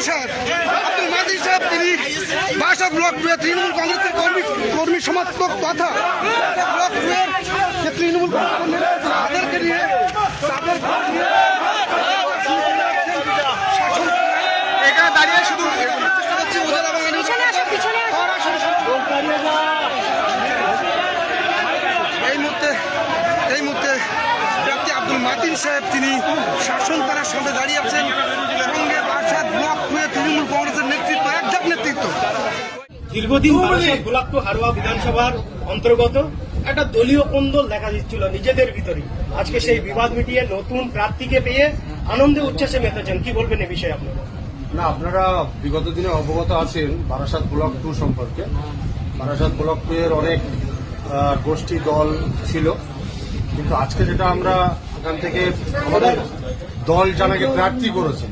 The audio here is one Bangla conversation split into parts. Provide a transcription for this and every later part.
সাহেব তিনি বাসা ব্লক 2 তৃণমূল কংগ্রেসের কর্মী সমর্থক তথা ব্লক 2 এর যে তৃণমূল তাদেরকে নিয়ে এখানে দাঁড়িয়ে শুধু এই মুহূর্তে প্রার্থী আব্দুল মাতিন সাহেব তিনি শাসন তারার সামনে দাঁড়িয়ে আছেন, সঙ্গে বারাসাত ব্লক 2 তৃণমূল কংগ্রেসের নেতৃত্ব, একঝাঁক নেতৃত্ব। দীর্ঘদিন বারাসাত ব্লক 2 হারোয়া বিধানসভার অন্তর্গত একটা দলীয় কোন্দল দেখা দিচ্ছিল নিজেদের ভিতরে। আজকে সেই বিবাদ মিটিয়ে নতুন প্রার্থীকে পেয়ে আনন্দে উচ্ছ্বাসে মেতেছেন, কি বলবেন এই বিষয়ে আপনারা? না, আপনারা বিগত দিনে অবগত আছেন বারাসাত ব্লক 2 সম্পর্কে। বারাসাত ব্লক 2 এর অনেক গোষ্ঠী দল ছিল, কিন্তু আজকে যেটা আমরা এখান থেকে আমাদের দল জানাকে প্রার্থী করেছে,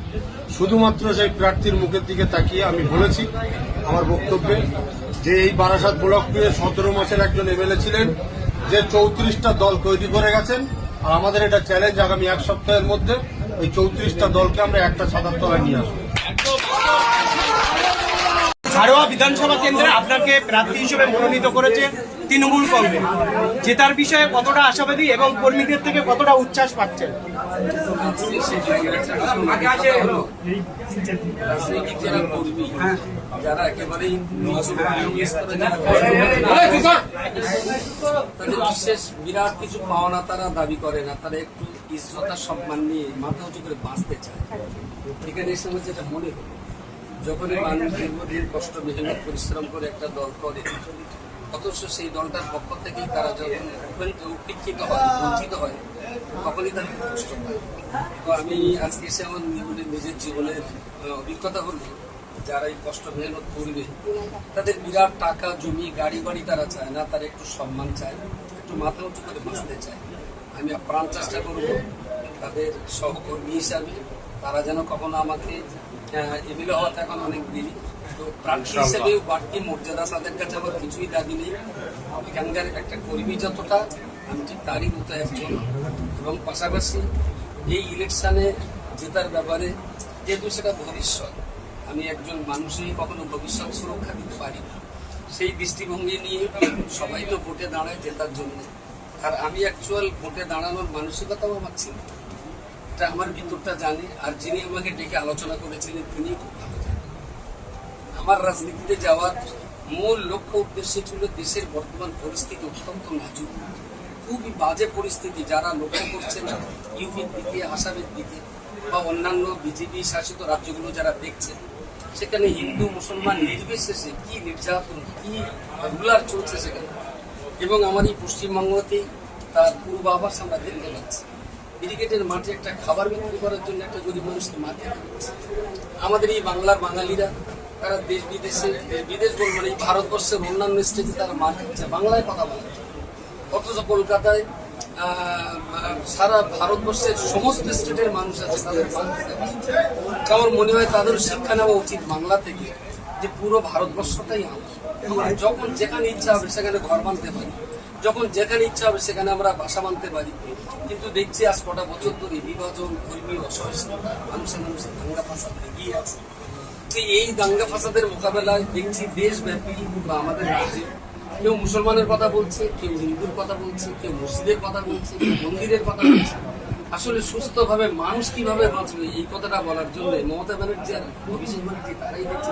শুধুমাত্র সেই প্রার্থীর মুখের দিকে তাকিয়ে আমি বলেছি আমার বক্তব্যে যে এই বারাসাত ব্লক 2 এর 17 মাসের একজন এমএলএ ছিলেন যে 34টা দল তৈরি করে গেছেন, আর আমাদের এটা চ্যালেঞ্জ আগামী এক সপ্তাহের মধ্যে এই 34টা দলকে আমরা একটা ছাতার তলায় নিয়ে আসবো। হারোয়া বিধানসভা কেন্দ্রে আপনাকে প্রার্থী হিসেবে মনোনীত করেছে তৃণমূল কংগ্রেস, জেতার বিষয়ে কতটা আশাবাদী এবং কর্মীদের থেকে কতটা উচ্ছ্বাস পাচ্ছেন? রাজনৈতিক যারা কর্মী, যারা একেবারেই তাদের বিশেষ বিরাট কিছু পাওনা তারা দাবি করে না, তারা একটু ইজ্জত আর সম্মান নিয়ে মাথা উঁচু করে বাঁচতে চায়। এখানে এসে আমার যেটা মনে হলো, যখনই মানুষ দীর্ঘদিন কষ্ট মেহনত পরিশ্রম করে একটা দল করে, অথচ সেই দলটার পক্ষ থেকেই তারা যখন উপেক্ষিত হয়, বঞ্চিত হয়, তখনই তার কষ্ট হয়। তো আমি আজকে এসে আমার নিজের জীবনের অভিজ্ঞতা হল, যারা এই কষ্ট মেহনত করবে তাদের বিরাট টাকা জমি গাড়ি বাড়ি তারা চায় না, তারা একটু সম্মান চায়, একটু মাথা উঁচু করে বাঁচতে চায়। আমি প্রাণ চেষ্টা করব তাদের সহকর্মী হিসাবে, তারা যেন কখনো আমাকে এমএলএ হওয়াতে এখন অনেক দেরি, তো প্রার্থী হিসেবেও বাড়তি মর্যাদা তাদের কাছে আমার কিছুই দাবি নেই। এখানকার একটা কর্মী যতটা, আমি ঠিক তারই মতো একজন। এবং পাশাপাশি এই ইলেকশনে জেতার ব্যাপারে যেহেতু সেটা ভবিষ্যৎ, আমি একজন মানুষই কখনো ভবিষ্যৎ সুরক্ষা দিতে পারি না, সেই দৃষ্টিভঙ্গি নিয়ে সবাই তো ভোটে দাঁড়ায় জেতার জন্য, আর আমি অ্যাকচুয়াল ভোটে দাঁড়ানোর মানসিকতাও আমার ছিল, এটা আমার ভিতরটা জানে। আর যিনি আমাকে ডেকে আলোচনা করেছিলেন তিনি খুব ভালো জানেন। আমার রাজনীতিতে যাওয়ার মূল লক্ষ্য উদ্দেশ্য ছিল দেশের বর্তমান পরিস্থিতি অত্যন্ত নাজুক, খুবই বাজে পরিস্থিতি। যারা লক্ষ্য করছেন ইউপির দিকে, আসামের দিকে বা অন্যান্য বিজেপি শাসিত রাজ্যগুলো যারা দেখছেন, সেখানে হিন্দু মুসলমান নির্বিশেষে কি নির্যাতন, কি রুলার চলছে সেখানে, এবং আমার এই পশ্চিমবঙ্গতেই তার পূর্বাভাস আমরা দেখতে পাচ্ছি। ক্রিকেটের মাঠে একটা খাবার বিক্রি করার জন্য একটা গরিব মানুষকে মাঠে খাচ্ছে। আমাদের এই বাংলার বাঙালিরা তারা দেশ বিদেশ বলবো না, এই ভারতবর্ষের অন্যান্য স্টেটে তারা মাঠ খাচ্ছে বাংলায় কথা বলে, অথচ কলকাতায় সারা ভারতবর্ষের সমস্ত স্টেটের মানুষ আছে তাদের। আমার মনে হয় তাদের শিক্ষা নেওয়া উচিত বাংলা থেকে, যে পুরো ভারতবর্ষটাই আমরা যখন যেখানে ইচ্ছা হবে সেখানে ঘর বাঁধতে পারি, যখন যেখানে ইচ্ছা হবে সেখানে আমরা বাসা বাঁধতে পারি। কিন্তু দেখছি আজ কটা বছর ধরে বিভাজন, ধর্মীয় অসহিষ্ণুতা, মানুষের দাঙ্গা ফাসাদ এগিয়ে আছে। এই দাঙ্গা ফাসাদের মোকাবেলায় দেখছি দেশব্যাপী বা আমাদের রাজ্যে কেউ মুসলমানের কথা বলছে, কেউ হিন্দুর কথা বলছে, কেউ মসজিদের কথা বলছে, কেউ মন্দিরের কথা বলছে। আসলে সুস্থভাবে মানুষ কিভাবে বাঁচবে এই কথাটা বলার জন্য মমতা ব্যানার্জি আর অভিষেক ব্যানার্জি তারাই দেখছে।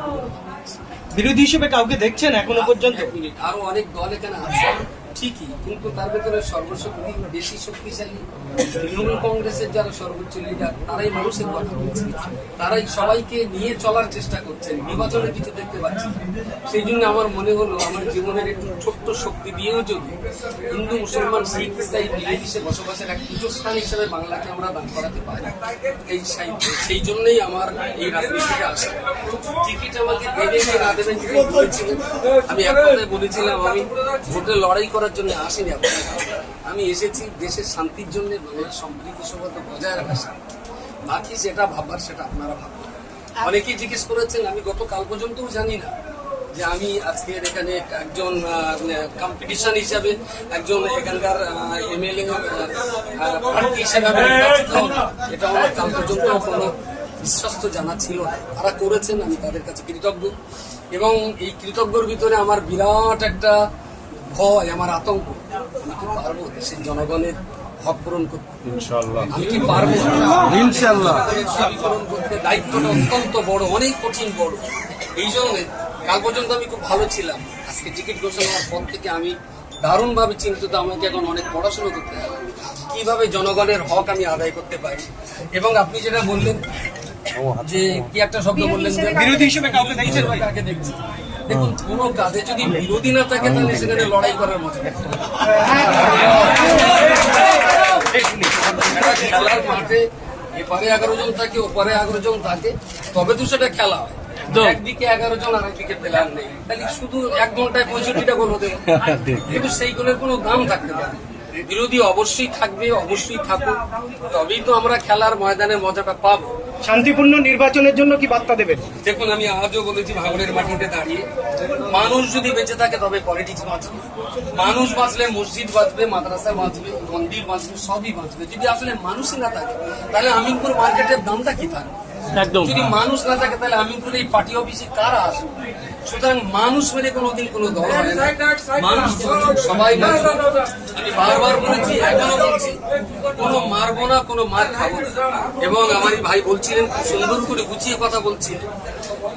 বিরোধী হিসেবে কাউকে দেখছেন এখনো পর্যন্ত? আরো অনেক দল এখানে আছে ঠিকই, কিন্তু তার ভেতরে সর্বশক্তি বেশি শক্তিশালী তৃণমূল কংগ্রেসের যারা সর্বোচ্চ লিডার, তারাই মানুষের কথা বলছে, তারাই সবাইকে নিয়ে চলার চেষ্টা করছেন, নির্বাচনে কিছু দেখতে পাচ্ছি। সেই জন্য আমার মনে হলো আমার জীবনের একটু ছোট্ট শক্তি দিয়েও যদি হিন্দু মুসলমান শিখ ইসাই মিলেমিশে বসবাসের এক পীঠস্থান হিসেবে বাংলাকে আমরা দান করাতে পারি, সেই জন্যই আমার এই রাজনীতিতে আসা। টিকিট আমাকে দেবে কি না দেবেন বলেছিলেন, আমি এক কথায় বলেছিলাম আমি ভোটে লড়াই করার জন্য আসিনি, আমি এসেছি দেশের শান্তির জন্য, বাংলার সমৃদ্ধি সভ্যতা বজায় রাখার শান্তি। বাকি যেটা ভাববার সেটা আপনারা ভাববেন। অনেকেই জিজ্ঞেস করেছেন, আমি গতকাল পর্যন্তও জানি না যে আমি আজকের এখানে একজন কম্পিটিশন হিসাবে একজন এখানকার এমএলএ প্রার্থী হিসাবে এটা আমার কাল পর্যন্ত কোনো বিশ্বস্ত জানা ছিল না, তারা করেছেন, আমি তাদের কাছে কৃতজ্ঞ। এবং এই কৃতজ্ঞর ভিতরে আমার বিরাট একটা ভয়, আমার আতঙ্ক, আমি কি পারবো দেশের জনগণের হক পূরণ করতে? ইনশাআল্লাহ আমি কি পারবো? ইনশাআল্লাহ। দাবি পূরণ করতে দায়িত্বটা অত্যন্ত বড়, অনেক কঠিন বড়। এই জন্য কাল পর্যন্ত আমি খুব ভালো ছিলাম, আজকে টিকিট ঘোষণা হওয়ার পর থেকে আমি দারুণভাবে চিন্তিত। আমাকে এখন অনেক পড়াশোনা করতে হবে, কিভাবে জনগণের হক আমি আদায় করতে পারি। এবং আপনি যেটা বললেন যে কি একটা শব্দ বললেন, বিরোধী হিসেবে কাউকে দেখছি। দেখুন, কোনো কাজে যদি বিরোধী না থাকে তাহলে সেখানে লড়াই করার মতো নেই। খেলার মাঠে এপারে 11 জন থাকে, ওপারে 11 জন থাকে, তবে তো সেটা খেলা হয়। একদিকে 11 জন আর একদিকে প্লেয়ার নেই, তাহলে শুধু 1 ঘন্টায় 65টা গোল হতে পারে, কিন্তু সেই গোলের কোনো দাম থাকতে পারে। বিরোধী অবশ্যই থাকবে, অবশ্যই থাকুক, তবেই তো আমরা খেলার ময়দানের মজাটা পাবো। শান্তিপূর্ণ নির্বাচনের জন্য কি বার্তা দেবেন? দেখুন, আমি আজও বলেছি ভাঙড়ের মাটিতে দাঁড়িয়ে, মানুষ যদি বেঁচে থাকে তবে পলিটিক্স বাঁচবে। মানুষ বাঁচলে মসজিদ বাঁচবে, মাদ্রাসা বাঁচবে, মন্দির বাঁচবে, সবই বাঁচবে। যদি আসলে মানুষই না থাকে তাহলে আমিনপুর মার্কেটের দামটা কি থাকবে? যদি মানুষ না থাকে তাহলে আমিনপুর এই পার্টি অফিসে কারা আসবে? সুতরাং মানুষ মেরে কোনোদিন কোনো দল হয় না। মানুষ সবাই বাঁচবে। আমি বারবার বলেছি, এখনো বলছি, কোনো মারবো না, কোনো মার খাবো না। এবং আমার এই ভাই বলছিলেন, খুব সুন্দর করে গুছিয়ে কথা বলছিলেন,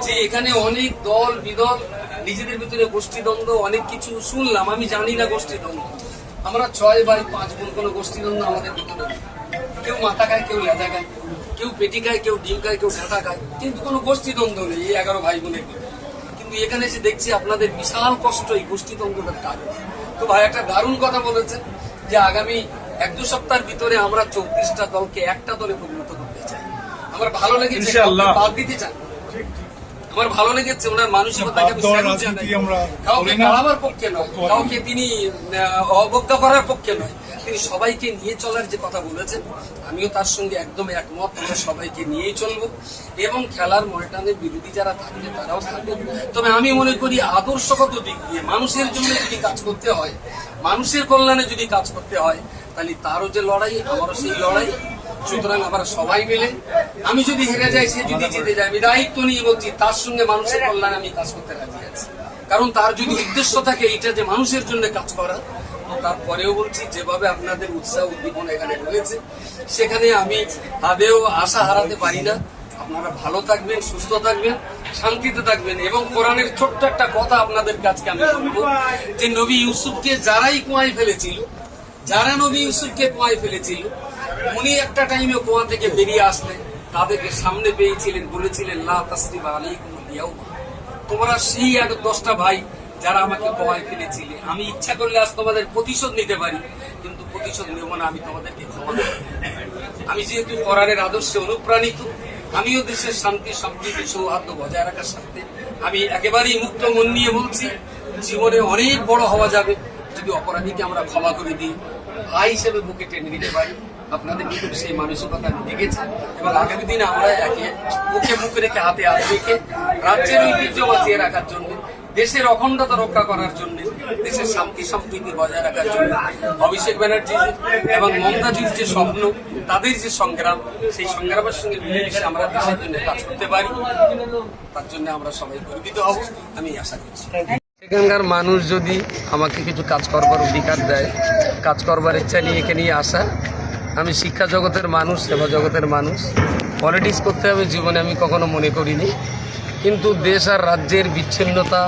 যে এখানে অনেক দল বিদল, নিজেদের ভিতরে গোষ্ঠীদ্বন্দ্ব, অনেক কিছু শুনলাম। আমি জানি না গোষ্ঠীদ্বন্দ্ব, আমরা 6 ভাই 5 বোন, কোনো গোষ্ঠীদ্বন্দ্ব আমাদের ভিতরে নেই। কেউ মাথা খায়, কেউ লেজা খায়, কেউ পেটি খায়, কেউ ডিম খায়, কেউ ঢাকা খায়, কিন্তু কোনো গোষ্ঠীদ্বন্দ্ব নেই এই 11 ভাই বোনের ভিতরে। কিন্তু এখানে এসে দেখছি আপনাদের বিশাল কষ্ট এই গোষ্ঠীদ্বন্দ্বটার কারণে। তো ভাই একটা দারুণ কথা বলেছেন যে আগামী 1-2 সপ্তাহের ভিতরে আমরা 34টা দলকে একটা দলে পরিণত করতে চাই। আমার ভালো লেগেছে, বাদ দিতে চান। আমার ভালো লেগেছে ওনার মানসিকতাকে আমি স্যালুট জানাই। কাউকে খাওয়াবার পক্ষে নয়, কাউকে তিনি অবজ্ঞা করার পক্ষে নয়, তিনি সবাইকে নিয়ে চলার যে কথা বলেছেন, আমিও তার সঙ্গে একদম একমত। আমরা সবাইকে নিয়েই চলবো এবং খেলার ময়দানে বিরোধী যারা থাকবে তারাও থাকবে। তবে আমি মনে করি আদর্শগত দিক দিয়ে মানুষের জন্য যদি কাজ করতে হয়, মানুষের কল্যাণে যদি কাজ করতে হয়, তাহলে তারও যে লড়াই, আমারও সেই লড়াই। সুতরাং আমরা সবাই মিলে, আমি যদি হেরে যাই, সে যদি জিতে যায়, আমি দায়িত্ব নিয়ে বলছি তার সঙ্গে মানুষের কল্যাণে আমি কাজ করতে রাজি আছি। কারণ তার যদি উদ্দেশ্য থাকে এটা যে মানুষের জন্য কাজ করা, তারপরেও বলছি যেভাবে আপনাদের উৎসাহ উদ্দীপনা এখানে রয়েছে, সেখানে আমি আদেও আশা হারাতে পারি না। আপনারা ভালো থাকবেন, সুস্থ থাকবেন, শান্তিতে থাকবেন। এবং কোরআনের ছোট্ট একটা কথা আপনাদের কাছে আমি বলবো, যে নবী ইউসুফকে যারাই কুয়ায় ফেলেছিল, যারা নবী ইউসুফকে কুয়ায় ফেলেছিল, উনি একটা টাইমে কুয়া থেকে বেরিয়ে আসলেন, তাদেরকে সামনে পেয়েছিলেন, বলেছিলেন লা তাসরিবা আলাইকুমুল ইয়াউমা, তোমরা সেই 10টা ভাই যারা আমাকে কুয়ায় ফেলেছিলে, আমি ইচ্ছা করলে আজ তোমাদের প্রতিশোধ নিতে পারি, কিন্তু প্রতিশোধ নেব না, আমি তোমাদেরকে ক্ষমা করব। আমি যেহেতু কোরআনের আদর্শে অনুপ্রাণিত, আমিও দেশের শান্তি সম্প্রীতি সৌহার্দ্য বজায় রাখার সাথে আমি একেবারেই মুক্ত মন নিয়ে বলছি, জীবনে অনেক বড় হওয়া যাবে যদি অপরাধীকে আমরা ক্ষমা করে দিই, ভাই হিসেবে বুকে টেনে নিতে পারি। আপনাদের কিন্তু সেই মানসিকতা আমি দেখেছি এবং আগামী দিনে আমরা একে মুখে মুখ রেখে হাতে হাত রেখে রাজ্যের ঐতিহ্য বাঁচিয়ে রাখার জন্য, দেশের অখণ্ডতা রক্ষা করার জন্য, দেশের শান্তি সম্প্রীতি বজায় রাখার জন্য অভিষেক ব্যানার্জি এবং মমতাজির যে স্বপ্ন, তাদের যে সংগ্রাম, সেই সংগ্রামের সঙ্গে মিলেমিশে আমরা দেশের জন্য কাজ করতে পারি, তার জন্য আমরা সবাই গর্বিত হব, আমি আশা করছি। সেখানকার মানুষ যদি আমাকে কিছু কাজ করবার অধিকার দেয়, কাজ করবার ইচ্ছা নিয়ে এখানে আসা। আমি শিক্ষা জগতের মানুষ, সেবা জগতের মানুষ, পলিটিক্স করতে হবে জীবনে আমি কখনো মনে করিনি। কিন্তু দেশ আর রাজ্যের বিচ্ছিন্নতা,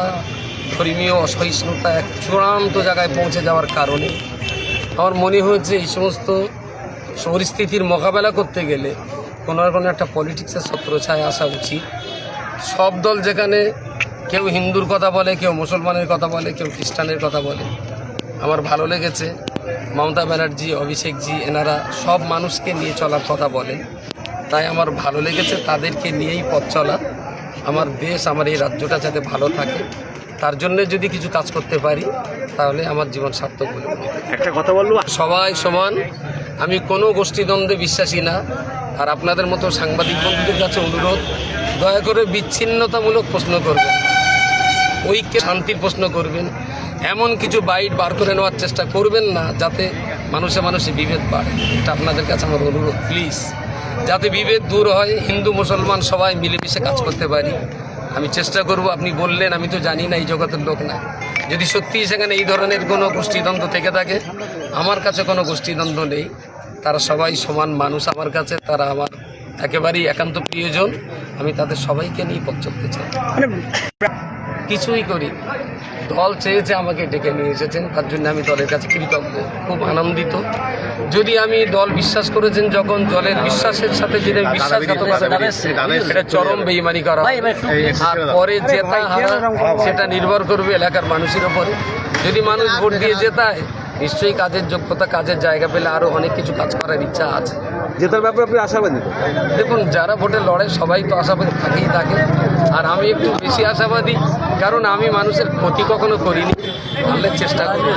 ধর্মীয় অসহিষ্ণুতা এক চূড়ান্ত জায়গায় পৌঁছে যাওয়ার কারণে আমার মনে হয়েছে এই সমস্ত পরিস্থিতির মোকাবেলা করতে গেলে কোনো না কোনো একটা পলিটিক্সের ছত্রছায়ায় আসা উচিত। সব দল যেখানে কেউ হিন্দুর কথা বলে, কেউ মুসলমানের কথা বলে, কেউ খ্রিস্টানের কথা বলে, আমার ভালো লেগেছে মমতা ব্যানার্জি, অভিষেকজি, এনারা সব মানুষকে নিয়ে চলার কথা বলেন, তাই আমার ভালো লেগেছে তাদেরকে নিয়েই পথ চলা। আমার দেশ, আমার এই রাজ্যটা যাতে ভালো থাকে, তার জন্য যদি কিছু কাজ করতে পারি তাহলে আমার জীবন সার্থক বলে মনে করি। একটা কথা বলবো, সবাই সমান, আমি কোনো গোষ্ঠীদ্বন্দ্বে বিশ্বাসী না। আর আপনাদের মতো সাংবাদিক বন্ধুদের কাছে অনুরোধ, দয়া করে বিচ্ছিন্নতামূলক প্রশ্ন করবেন, ঐক্যে শান্তির প্রশ্ন করবেন, এমন কিছু বাইট বার করে নেওয়ার চেষ্টা করবেন না যাতে মানুষে মানুষে বিভেদ বাড়ে। এটা আপনাদের কাছে আমার অনুরোধ, প্লিজ। যাতে বিভেদ দূর হয়, হিন্দু মুসলমান সবাই মিলেমিশে কাজ করতে পারি। আমি চেষ্টা করব। আপনি বললেন, আমি তো জানি না, এই জগতের লোক না, যদি সত্যিই সেখানে এই ধরনের কোনো গোষ্ঠীদ্বন্দ্ব থেকে থাকে, আমার কাছে কোনো গোষ্ঠীদ্বন্দ্ব নেই। তারা সবাই সমান মানুষ আমার কাছে, তারা আমার একেবারেই একান্ত প্রিয়জন। আমি তাদের সবাইকে নিয়ে পথ চলতে চাই। কিছুই করি, দল চেয়েছে আমাকে ডেকে নিয়ে এসেছেন, তার জন্য আমি দলের কাছে কৃতজ্ঞ, খুব আনন্দিত। যদি আমি দল বিশ্বাস করেছেন, যখন দলের বিশ্বাসের সাথে যদি বিশ্বাসঘাতকতা এটা চরম বেইমানি করা হয়। আর পরে জেতা হারা সেটা নির্ভর করবে এলাকার মানুষের উপরে। যদি মানুষ ভোট দিয়ে জেতায়, নিশ্চয়ই কাজের যোগ্যতা, কাজের জায়গা পেলে আরও অনেক কিছু কাজ করার ইচ্ছা আছে। জেতার ব্যাপারে আপনি আশাবাদী? দেখুন, যারা ভোটে লড়ে সবাই তো আশাবাদী থাকেই থাকে, আর আমি একটু বেশি আশাবাদী, কারণ আমি মানুষের ক্ষতি কখনো করিনি, তাহলে চেষ্টা করি।